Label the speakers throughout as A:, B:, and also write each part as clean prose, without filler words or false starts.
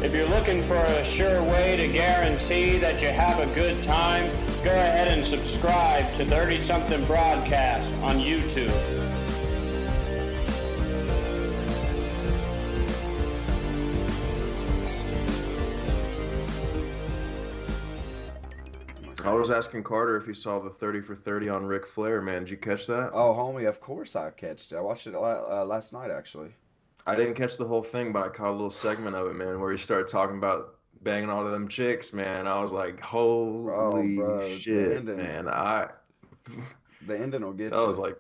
A: If you're looking for a sure way to guarantee that you have a good time, go ahead and subscribe to 30 Something Broadcast on YouTube.
B: I was asking Carter if he saw the 30 for 30 on Ric Flair, man. Did you catch that?
C: Oh, homie, of course I catched it. I watched it last night, actually.
B: I didn't catch the whole thing, but I caught a little segment of it, man, where he started talking about banging all of them chicks, man. I was like,
C: Oh,
B: holy
C: bro,
B: shit, man.
C: the ending will get
B: I
C: you.
B: was like,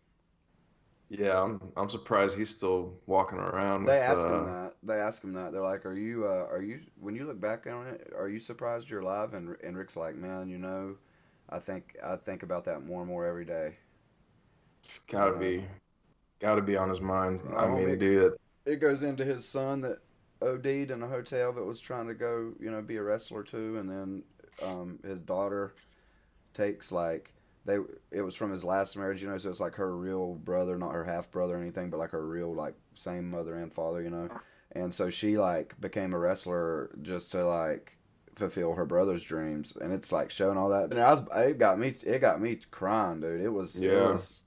B: yeah, I'm surprised he's still walking around
C: They
B: with
C: ask him that. They ask him that. They're like, are you, when you look back on it, are you surprised you're alive? And Rick's like, man, I think about that more and more every day.
B: gotta be on his mind. I mean,
C: Homie,
B: dude,
C: it goes into his son that OD'd in a hotel that was trying to go, be a wrestler too, and then his daughter takes like they it was from his last marriage, so it's like her real brother, not her half brother or anything, but like her real like same mother and father. And so she like became a wrestler just to like fulfill her brother's dreams, and it's like showing all that. And it got me crying, dude. It
B: yeah.
C: was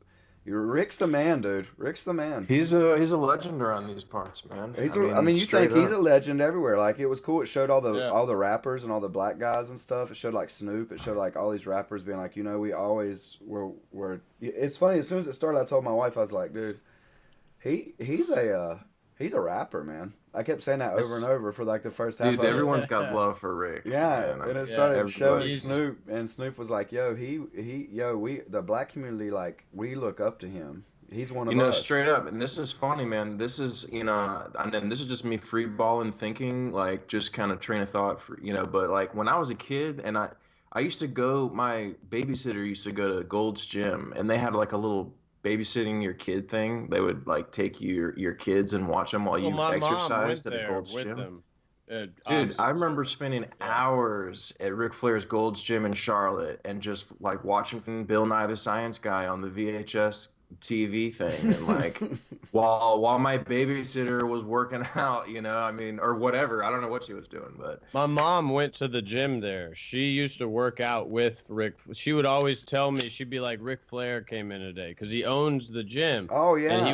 C: Rick's the man, dude. Rick's the man.
B: He's a legend around these parts, man.
C: I mean, you think he's a legend everywhere. Like, it was cool. It showed all the rappers and all the black guys and stuff. It showed like Snoop. It showed like all these rappers being like, we always were. It's funny. As soon as it started, I told my wife, I was like, dude, he's a rapper, man. I kept saying that over and over for like the first half.
B: Dude, everyone's got love for Rick.
C: Yeah, man. And it started showing
B: everybody.
C: Snoop, and Snoop was like, "Yo, we the black community, like, we look up to him. He's one of us."
B: Straight up. And this is funny, man. This is, and this is just me free balling thinking, like just kind of train of thought for, but like when I was a kid and I used to go, my babysitter used to go to Gold's Gym, and they had like a little babysitting your kid thing. They would like take your kids and watch them while you exercised at a Gold's Gym. Dude, I remember spending hours at Ric Flair's Gold's Gym in Charlotte and just like watching Bill Nye the Science Guy on the VHS TV thing, and like while my babysitter was working out, or whatever. I don't know what she was doing, but
A: my mom went to the gym there. She used to work out with Rick. She would always tell me, she'd be like, Ric Flair came in today because he owns the gym.
C: Oh yeah.
A: And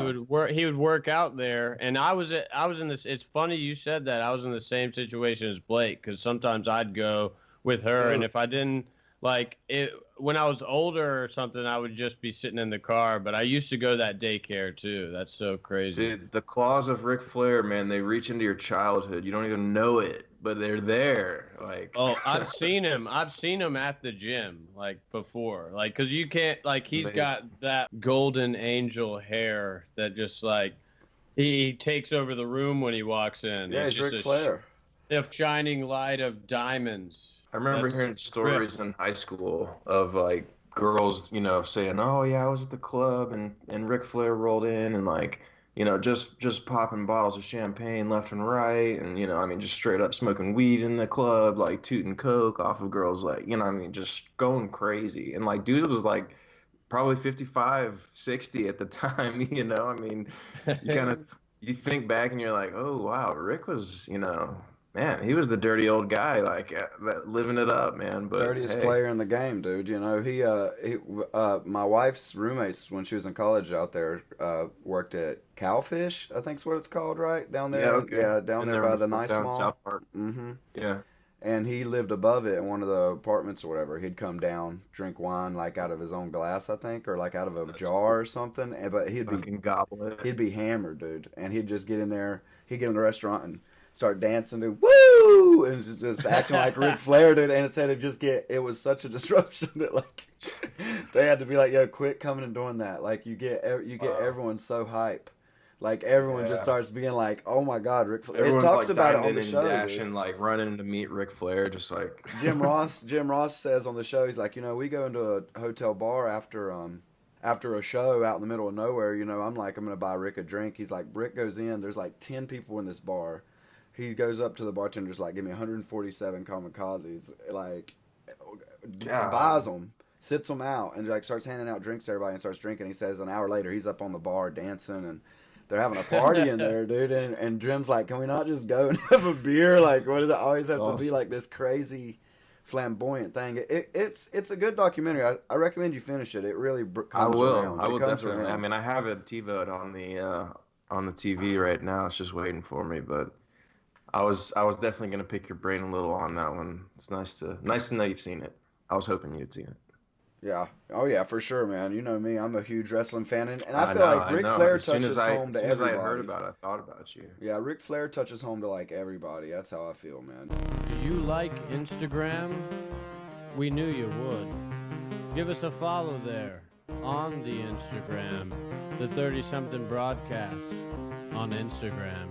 A: he would work out there, and I was in this. It's funny you said that. I was in the same situation as Blake, because sometimes I'd go with her, and if I didn't like it when I was older or something, I would just be sitting in the car. But I used to go to that daycare too. That's so crazy.
B: Dude, the claws of Ric Flair, man, they reach into your childhood. You don't even know it, but they're there. Like,
A: oh, I've seen him at the gym, like, before, like, because you can't, like, he's got that golden angel hair that just like he takes over the room when he walks in.
C: Yeah, he's Ric Flair.
A: The shining light of diamonds.
B: I remember hearing stories in high school of like girls, saying, "Oh yeah, I was at the club and Ric Flair rolled in and like, just popping bottles of champagne left and right, and just straight up smoking weed in the club, like tooting coke off of girls, like, just going crazy." And like, dude was like probably 55, 60 at the time, you kind of you think back and you're like, "Oh wow, Rick was, man, he was the dirty old guy, like living it up, man." But
C: dirtiest player in the game, dude. My wife's roommates when she was in college out there worked at Cowfish, I think's what it's called, right down there.
B: Yeah, okay.
C: Yeah, down there by the nice
B: down
C: mall.
B: South Park.
C: Mm-hmm.
B: Yeah.
C: And he lived above it in one of the apartments or whatever. He'd come down, drink wine like out of his own glass, I think, or like out of a jar or something. But he'd be hammered, dude. And he'd just get in there. He'd get in the restaurant and start dancing to woo and just acting like Ric Flair did, and it was such a disruption that like they had to be like, "Yo, quit coming and doing that." Like you get everyone so hype, like everyone just starts being like, "Oh my God, Ric Flair!"
B: Everyone's
C: It talks
B: like
C: about it on
B: diving
C: the
B: in
C: show.
B: and dashing, like running to meet Ric Flair, just like
C: Jim Ross says on the show, he's like, we go into a hotel bar after a show out in the middle of nowhere. I'm like, I'm gonna buy Rick a drink. He's like, Rick goes in. There's like 10 people in this bar. He goes up to the bartender's like, "Give me 147 kamikazes." Like, buys them, sits them out, and like starts handing out drinks to everybody and starts drinking. He says an hour later he's up on the bar dancing, and they're having a party in there, dude. And Jim's like, can we not just go and have a beer? Like, what does it always have to be like this crazy flamboyant thing? It's a good documentary. I recommend you finish it. It really comes around.
B: I will definitely. Around. I mean, I have it TiVo'd on the TV right now. It's just waiting for me, but I was definitely gonna pick your brain a little on that one. It's nice to know you've seen it. I was hoping you'd seen it.
C: Yeah. Oh yeah, for sure, man. You know me. I'm a huge wrestling fan, and I feel like Ric Flair touches home to everybody. As soon as I heard about it, I thought about you. Yeah, Ric Flair touches home to like everybody. That's how I feel, man.
A: Do you like Instagram? We knew you would. Give us a follow there on the Instagram, the 30-something broadcast on Instagram.